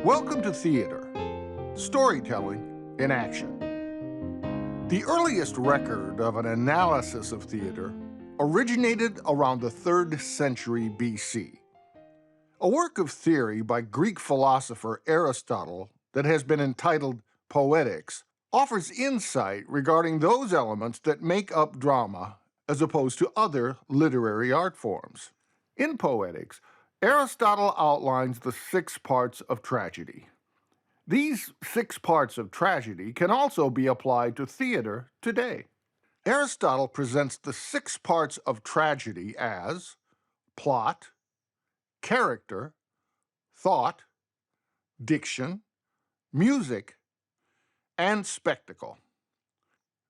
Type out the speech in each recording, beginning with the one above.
Welcome to theater, storytelling in action. The earliest record of an analysis of theater originated around the 3rd century BC. A work of theory by Greek philosopher Aristotle that has been entitled Poetics offers insight regarding those elements that make up drama as opposed to other literary art forms. In Poetics, Aristotle outlines the 6 parts of tragedy. These 6 parts of tragedy can also be applied to theater today. Aristotle presents the 6 parts of tragedy as plot, character, thought, diction, music, and spectacle.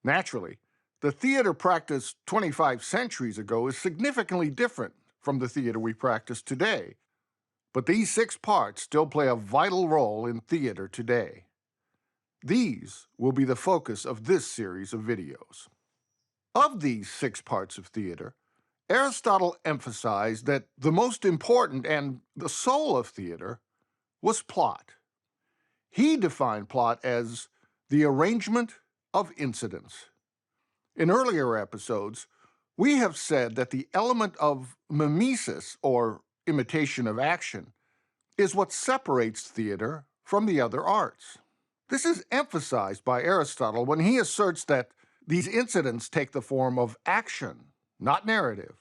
Naturally, the theater practiced 25 centuries ago is significantly different from the theater we practice today, but these 6 parts still play a vital role in theater today. These will be the focus of this series of videos. Of these 6 parts of theater, Aristotle emphasized that the most important and the soul of theater was plot. He defined plot as the arrangement of incidents. In earlier episodes, we have said that the element of mimesis, or imitation of action, is what separates theater from the other arts. This is emphasized by Aristotle when he asserts that these incidents take the form of action, not narrative.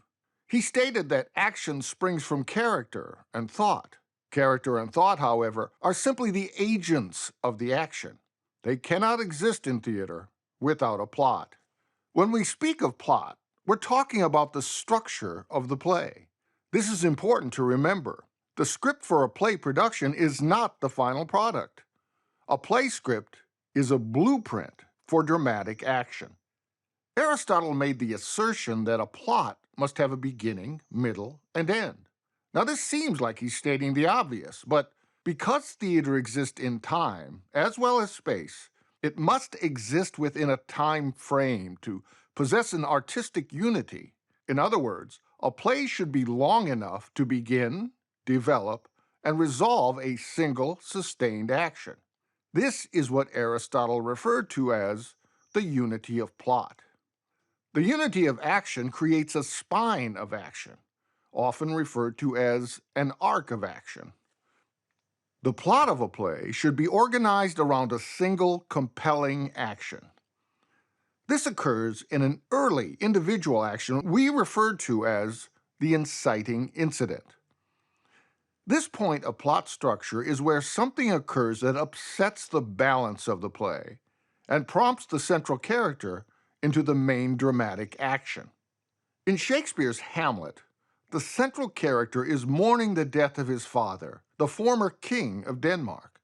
He stated that action springs from character and thought. Character and thought, however, are simply the agents of the action. They cannot exist in theater without a plot. When we speak of plot, we're talking about the structure of the play. This is important to remember. The script for a play production is not the final product. A play script is a blueprint for dramatic action. Aristotle made the assertion that a plot must have a beginning, middle, and end. Now, this seems like he's stating the obvious, but because theater exists in time as well as space, it must exist within a time frame to possess an artistic unity. In other words, a play should be long enough to begin, develop, and resolve a single sustained action. This is what Aristotle referred to as the unity of plot. The unity of action creates a spine of action, often referred to as an arc of action. The plot of a play should be organized around a single compelling action. This occurs in an early individual action we refer to as the inciting incident. This point of plot structure is where something occurs that upsets the balance of the play and prompts the central character into the main dramatic action. In Shakespeare's Hamlet, the central character is mourning the death of his father, the former king of Denmark.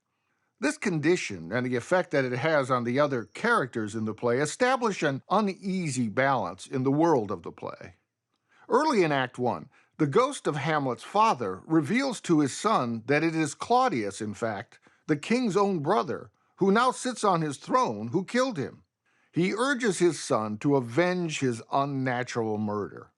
This condition and the effect that it has on the other characters in the play establish an uneasy balance in the world of the play. Early in Act 1, the ghost of Hamlet's father reveals to his son that it is Claudius, in fact, the king's own brother, who now sits on his throne, who killed him. He urges his son to avenge his unnatural murder.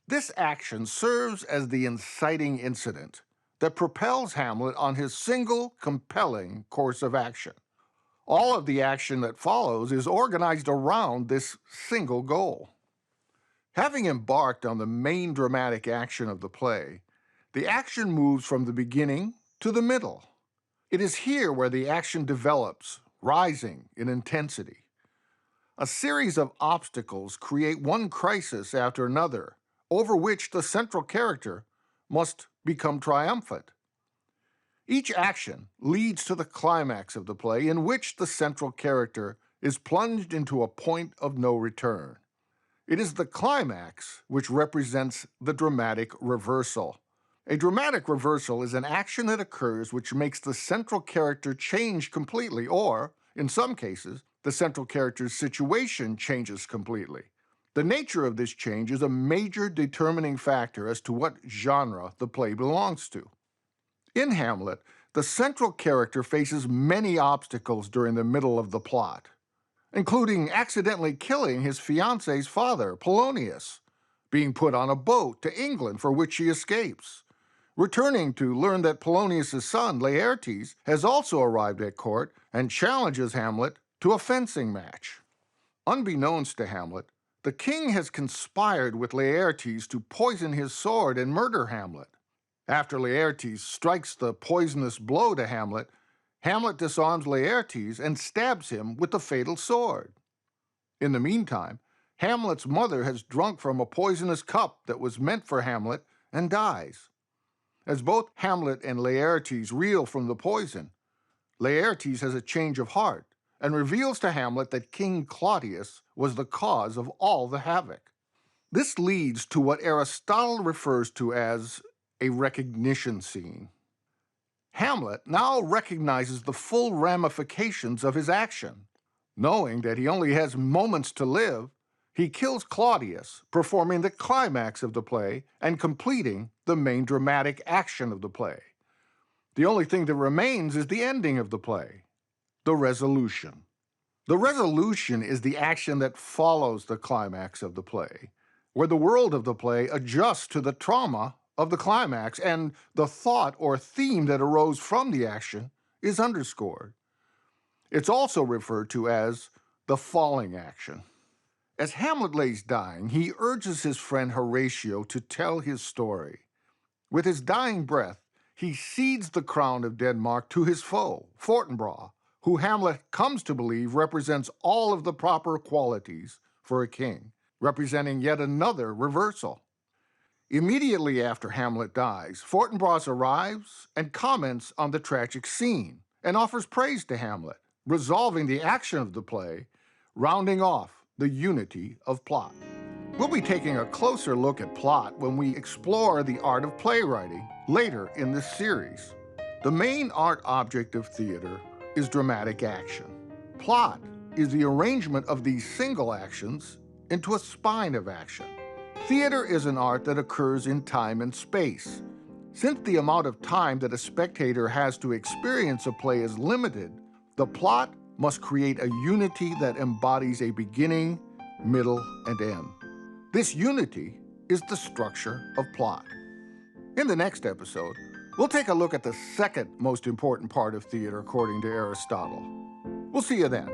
This action serves as the inciting incident that propels Hamlet on his single, compelling course of action. All of the action that follows is organized around this single goal. Having embarked on the main dramatic action of the play, the action moves from the beginning to the middle. It is here where the action develops, rising in intensity. A series of obstacles create one crisis after another, over which the central character must become triumphant. Each action leads to the climax of the play, in which the central character is plunged into a point of no return. It is the climax which represents the dramatic reversal. A dramatic reversal is an action that occurs which makes the central character change completely, or, in some cases, the central character's situation changes completely. The nature of this change is a major determining factor as to what genre the play belongs to. In Hamlet, the central character faces many obstacles during the middle of the plot, including accidentally killing his fiancée's father, Polonius, being put on a boat to England for which he escapes, returning to learn that Polonius' son, Laertes, has also arrived at court and challenges Hamlet to a fencing match. Unbeknownst to Hamlet, the king has conspired with Laertes to poison his sword and murder Hamlet. After Laertes strikes the poisonous blow to Hamlet, Hamlet disarms Laertes and stabs him with the fatal sword. In the meantime, Hamlet's mother has drunk from a poisonous cup that was meant for Hamlet and dies. As both Hamlet and Laertes reel from the poison, Laertes has a change of heart and reveals to Hamlet that King Claudius was the cause of all the havoc. This leads to what Aristotle refers to as a recognition scene. Hamlet now recognizes the full ramifications of his action. Knowing that he only has moments to live, he kills Claudius, performing the climax of the play and completing the main dramatic action of the play. The only thing that remains is the ending of the play, the resolution. The resolution is the action that follows the climax of the play, where the world of the play adjusts to the trauma of the climax and the thought or theme that arose from the action is underscored. It's also referred to as the falling action. As Hamlet lays dying, he urges his friend Horatio to tell his story. With his dying breath, he cedes the crown of Denmark to his foe, Fortinbras, who Hamlet comes to believe represents all of the proper qualities for a king, representing yet another reversal. Immediately after Hamlet dies, Fortinbras arrives and comments on the tragic scene and offers praise to Hamlet, resolving the action of the play, rounding off the unity of plot. We'll be taking a closer look at plot when we explore the art of playwriting later in this series. The main art object of theater is dramatic action. Plot is the arrangement of these single actions into a spine of action. Theater is an art that occurs in time and space. Since the amount of time that a spectator has to experience a play is limited, the plot must create a unity that embodies a beginning, middle, and end. This unity is the structure of plot. In the next episode, we'll take a look at the second most important part of theater according to Aristotle. We'll see you then.